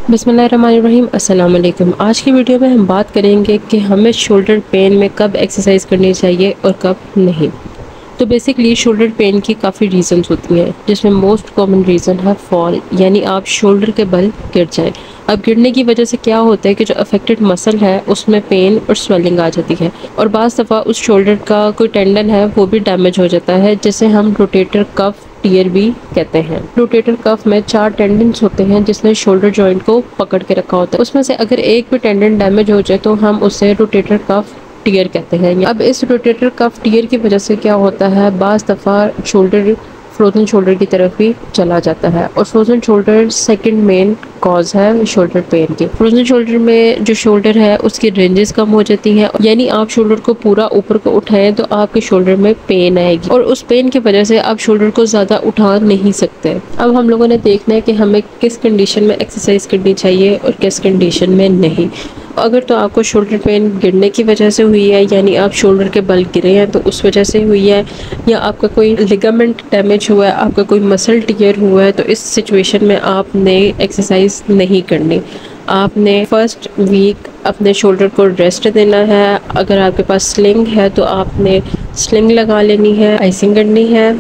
बिस्मिल्लाहिर्रहमानिर्रहीम। अस्सलाम वालेकुम। आज की वीडियो में हम बात करेंगे कि हमें शोल्डर पेन में कब एक्सरसाइज करनी चाहिए और कब नहीं। तो बेसिकली शोल्डर पेन की काफ़ी रीज़न्स होती हैं, जिसमें मोस्ट कॉमन रीज़न है फॉल, यानी आप शोल्डर के बल गिर जाएं। अब गिरने की वजह से क्या होता है कि जो अफेक्टेड मसल है उसमें पेन और स्वेलिंग आ जाती है, और बाज़ दफ़ा उस शोल्डर का कोई टेंडन है वो भी डैमेज हो जाता है, जिसे हम रोटेटर कफ टियर भी कहते हैं। रोटेटर कफ में 4 टेंडन्स होते हैं जिसने शोल्डर जॉइंट को पकड़ के रखा होता है। उसमें से अगर एक भी टेंडन डैमेज हो जाए तो हम उसे रोटेटर कफ टियर कहते हैं। अब इस रोटेटर कफ टियर की वजह से क्या होता है, बाज़ दफ़ा शोल्डर फ्रोजन शोल्डर की तरफ भी चला जाता है, और frozen shoulder second main cause है शोल्डर पेन की। फ्रोजन शोल्डर में जो शोल्डर है उसकी रेंजेस कम हो जाती हैं, यानी आप शोल्डर को पूरा ऊपर को उठाएं तो आपके शोल्डर में पेन आएगी, और उस पेन की वजह से आप शोल्डर को ज़्यादा उठा नहीं सकते। अब हम लोगों ने देखना है कि हमें किस कंडीशन में एक्सरसाइज करनी चाहिए और किस कंडीशन में नहीं। अगर तो आपको शोल्डर पेन गिरने की वजह से हुई है, यानी आप शोल्डर के बल गिरे हैं तो उस वजह से हुई है, या आपका कोई लिगामेंट डैमेज हुआ है, आपका कोई मसल टियर हुआ है, तो इस सिचुएशन में आपने एक्सरसाइज नहीं करनी। आपने फर्स्ट वीक अपने शोल्डर को रेस्ट देना है। अगर आपके पास स्लिंग है तो आपने स्लिंग लगा लेनी है, आइसिंग करनी है,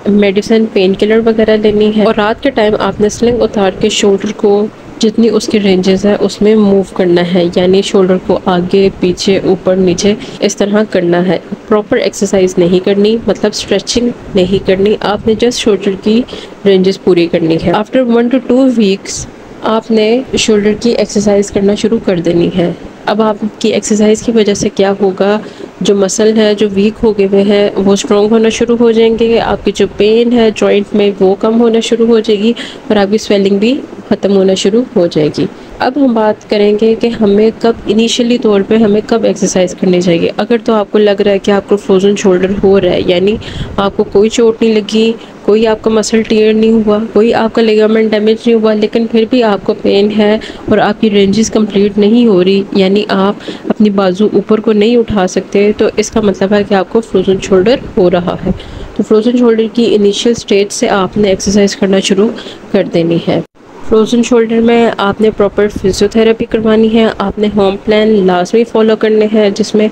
मेडिसिन पेन किलर वगैरह लेनी है, और रात के टाइम आपने स्लिंग उतार के शोल्डर को जितनी उसकी रेंजेस है उसमें मूव करना है, यानी शोल्डर को आगे पीछे ऊपर नीचे इस तरह करना है। प्रॉपर एक्सरसाइज नहीं करनी, मतलब स्ट्रेचिंग नहीं करनी, आपने जस्ट शोल्डर की रेंजेस पूरी करनी है। आफ्टर 1 to 2 वीक्स आपने शोल्डर की एक्सरसाइज करना शुरू कर देनी है। अब आपकी एक्सरसाइज की वजह से क्या होगा, जो मसल है जो वीक हो गए हुए हैं वो स्ट्रॉन्ग होना शुरू हो जाएंगे, आपकी जो पेन है जॉइंट में वो कम होना शुरू हो जाएगी, और आपकी स्वेलिंग भी ख़त्म होना शुरू हो जाएगी। अब हम बात करेंगे कि हमें कब इनिशियली तौर पे हमें कब एक्सरसाइज करनी चाहिए। अगर तो आपको लग रहा है कि आपको फ्रोजन शोल्डर हो रहा है, यानी आपको कोई चोट नहीं लगी, कोई आपका मसल टियर नहीं हुआ, कोई आपका लिगामेंट डैमेज नहीं हुआ, लेकिन फिर भी आपको पेन है और आपकी रेंजेस कंप्लीट नहीं हो रही, यानी आप अपनी बाजू ऊपर को नहीं उठा सकते, तो इसका मतलब है कि आपको फ्रोजन शोल्डर हो रहा है। तो फ्रोजन शोल्डर की इनिशियल स्टेज से आपने एक्सरसाइज करना शुरू कर देनी है। फ्रोजन शोल्डर में आपने प्रॉपर फिजियोथेरेपी करवानी है। आपने होम प्लान लाजमी फॉलो करने हैं, जिसमें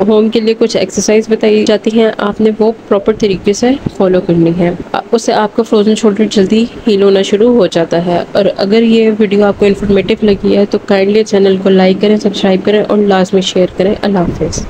होम के लिए कुछ एक्सरसाइज बताई जाती हैं, आपने वो प्रॉपर तरीके से फॉलो करनी है। उससे आपका फ्रोजन शोल्डर जल्दी हील होना शुरू हो जाता है। और अगर ये वीडियो आपको इन्फॉर्मेटिव लगी है तो काइंडली चैनल को लाइक करें, सब्सक्राइब करें और लाजमी शेयर करें। अल्लाह हाफिज़।